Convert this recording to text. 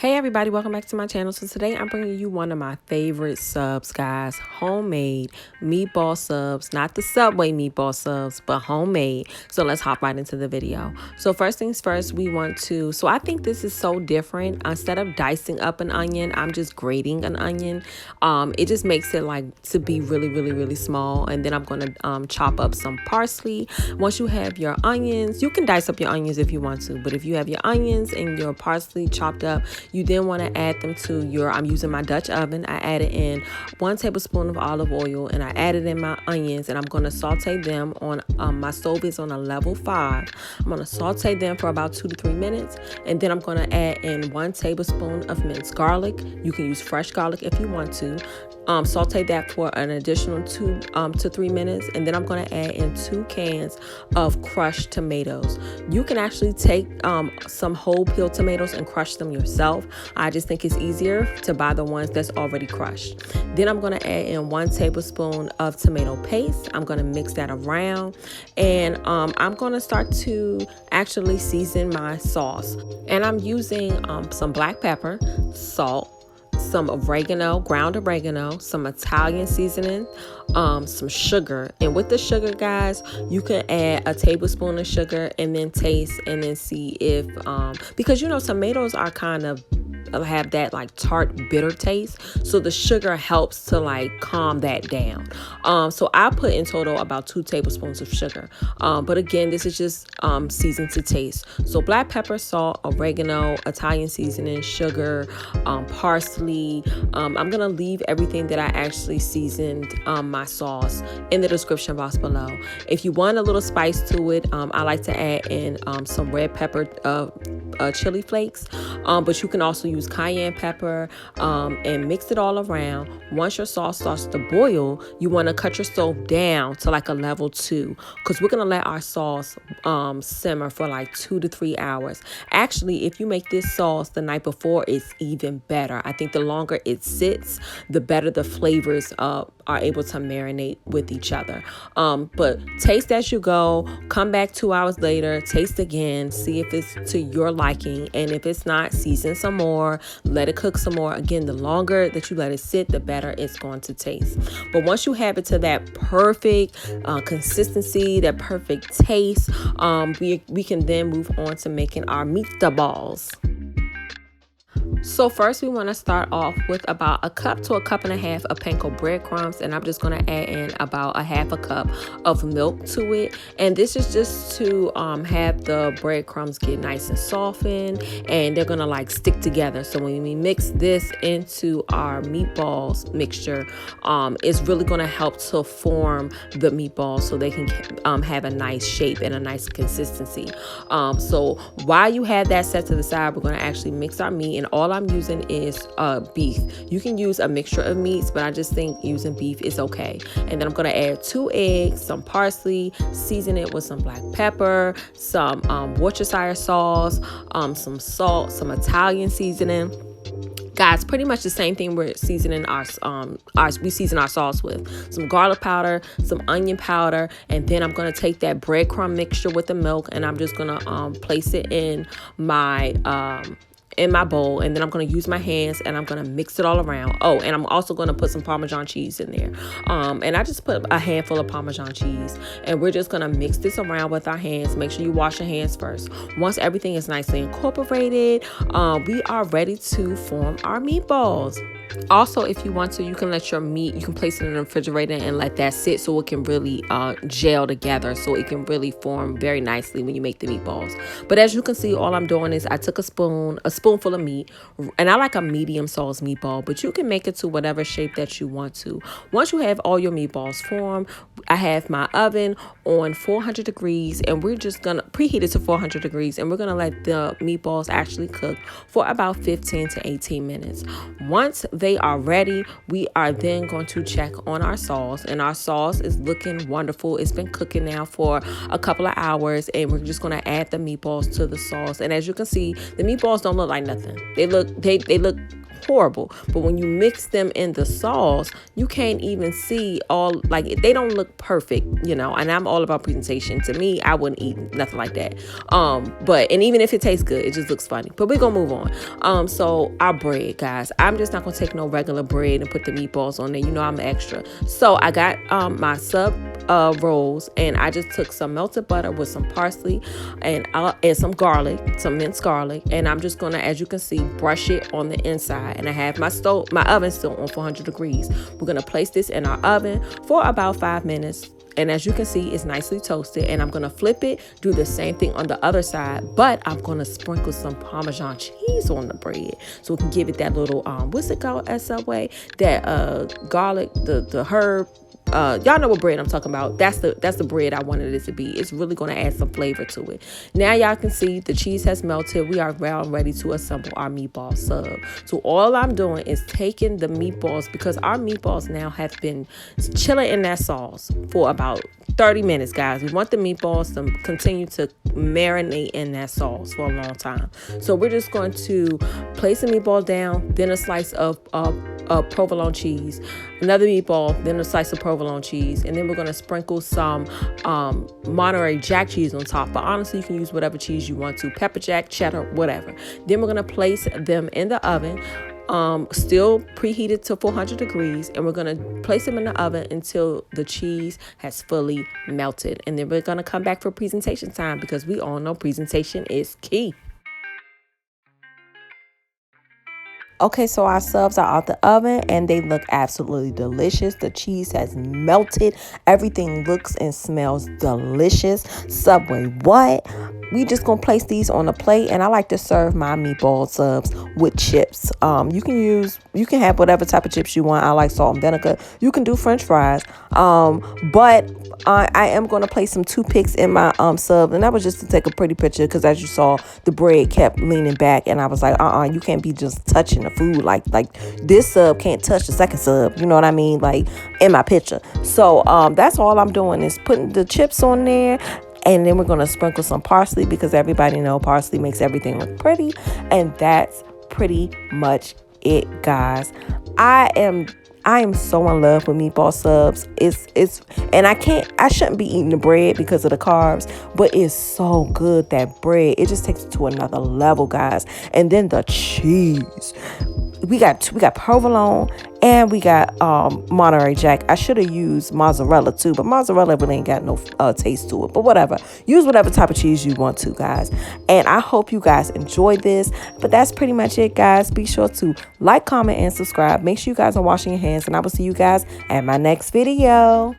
Hey everybody, welcome back to my channel. So today I'm bringing you one of my favorite subs, guys. Homemade meatball subs, not the Subway meatball subs, but homemade. So let's hop right into the video. So first things first, I think this is so different. Instead of dicing up an onion, I'm just grating an onion. It just makes it like to be really small. And then I'm gonna chop up some parsley. Once you have your onions, you can dice up your onions if you want to, but if you have your onions and your parsley chopped up, you then want to add them to I'm using my Dutch oven. I added in 1 tablespoon of olive oil and I added in my onions, and I'm going to saute them on, my stove is on a level 5. I'm going to saute them for about 2 to 3 minutes, and then I'm going to add in 1 tablespoon of minced garlic. You can use fresh garlic if you want to. Saute that for an additional 2 to 3 minutes, and then I'm going to add in 2 cans of crushed tomatoes. You can actually take some whole peeled tomatoes and crush them yourself. I just think it's easier to buy the ones that's already crushed. Then I'm going to add in 1 tablespoon of tomato paste. I'm going to mix that around, and I'm going to start to actually season my sauce. And I'm using some black pepper, salt, some oregano, ground oregano, some Italian seasoning, some sugar. And with the sugar, guys, you can add a tablespoon of sugar and then taste and then see if because tomatoes are kind of have that like tart bitter taste, so the sugar helps to like calm that down. So I put in total about 2 tablespoons of sugar, but again, this is just seasoned to taste. So black pepper, salt, oregano, Italian seasoning, sugar, parsley. I'm gonna leave everything that I actually seasoned my sauce in the description box below. If you want a little spice to it, I like to add in some red pepper chili flakes, but you can also use cayenne pepper, and mix it all around. Once your sauce starts to boil, you want to cut your stove down to like a level 2, because we're going to let our sauce simmer for like 2 to 3 hours. Actually, if you make this sauce the night before, it's even better. I think the longer it sits, the better the flavors are able to marinate with each other. But taste as you go. Come back 2 hours later, taste again, see if it's to your liking, and if it's not, season some more, let it cook some more. Again, the longer that you let it sit, the better it's going to taste. But once you have it to that perfect consistency, that perfect taste, we can then move on to making our meatballs. So first we want to start off with about 1 cup to 1.5 cups of Panko breadcrumbs, and I'm just going to add in about 1/2 cup of milk to it. And this is just to have the breadcrumbs get nice and softened, and they're going to like stick together. So when we mix this into our meatballs mixture, it's really going to help to form the meatballs so they can have a nice shape and a nice consistency. So while you have that set to the side, we're going to actually mix our meat, and all I'm using is beef. You can use a mixture of meats, but I just think using beef is okay. And then I'm going to add 2 eggs, some parsley, season it with some black pepper, some Worcestershire sauce, some salt, some Italian seasoning. Guys, pretty much the same thing we're seasoning we season our sauce with. Some garlic powder, some onion powder, and then I'm going to take that breadcrumb mixture with the milk, and I'm just going to place it in my bowl, and then I'm going to use my hands and I'm going to mix it all around. Oh, and I'm also going to put some Parmesan cheese in there. And I just put a handful of Parmesan cheese, and we're just going to mix this around with our hands. Make sure you wash your hands first. Once everything is nicely incorporated, we are ready to form our meatballs. Also, if you want to, you can let your meat, you can place it in the refrigerator and let that sit so it can really gel together, so it can really form very nicely when you make the meatballs. But as you can see, all I'm doing is I took a spoonful of meat, and I like a medium sized meatball, but you can make it to whatever shape that you want to. Once you have all your meatballs formed, I have my oven on 400 degrees, and we're just gonna preheat it to 400 degrees, and we're gonna let the meatballs actually cook for about 15 to 18 minutes. Once they are ready, we are then going to check on our sauce, and our sauce is looking wonderful. It's been cooking now for a couple of hours, and we're just going to add the meatballs to the sauce. And as you can see, the meatballs don't look like nothing. They look horrible. But when you mix them in the sauce, you can't even see all, like, they don't look perfect, you know. And I'm all about presentation. To me, I wouldn't eat nothing like that. And even if it tastes good, it just looks funny. But we're gonna move on. So our bread, guys, I'm just not gonna take no regular bread and put the meatballs on there. You know I'm extra. So I got my sub rolls, and I just took some melted butter with some parsley and some garlic, some minced garlic, and I'm just gonna, as you can see, brush it on the inside. And I have my oven still on 400 degrees. We're gonna place this in our oven for about 5 minutes. And as you can see, it's nicely toasted, and I'm gonna flip it, do the same thing on the other side, but I'm gonna sprinkle some Parmesan cheese on the bread so we can give it that little what's it called at Subway, that garlic, the herb. Y'all know what bread I'm talking about. That's the bread I wanted it to be. It's really going to add some flavor to it. Now y'all can see the cheese has melted. We are now ready to assemble our meatball sub. So all I'm doing is taking the meatballs, because our meatballs now have been chilling in that sauce for about 30 minutes, guys. We want the meatballs to continue to marinate in that sauce for a long time. So we're just going to place the meatball down, then a slice of provolone cheese, another meatball, then a slice of provolone cheese, and then we're going to sprinkle some Monterey Jack cheese on top. But honestly, you can use whatever cheese you want to, pepper jack, cheddar, whatever. Then we're going to place them in the oven, still preheated to 400 degrees, and we're going to place them in the oven until the cheese has fully melted. And then we're going to come back for presentation time, because we all know presentation is key. Okay, so our subs are out the oven, and they look absolutely delicious. The cheese has melted. Everything looks and smells delicious. Subway what? We just gonna place these on a plate, and I like to serve my meatball subs with chips. You can have whatever type of chips you want. I like salt and vinegar. You can do French fries. But I am gonna place some toothpicks in my sub, and that was just to take a pretty picture, because as you saw, the bread kept leaning back, and I was like, you can't be just touching the food like this sub can't touch the second sub. You know what I mean? Like in my picture. So that's all I'm doing is putting the chips on there. And then we're going to sprinkle some parsley, because everybody know parsley makes everything look pretty. And that's pretty much it, guys. I am so in love with meatball subs. And I shouldn't be eating the bread because of the carbs, but it's so good, that bread. It just takes it to another level, guys. And then the cheese. We got provolone, and we got Monterey Jack. I should have used mozzarella too, but mozzarella really ain't got no taste to it. But whatever. Use whatever type of cheese you want to, guys. And I hope you guys enjoyed this. But that's pretty much it, guys. Be sure to like, comment, and subscribe. Make sure you guys are washing your hands, and I will see you guys at my next video.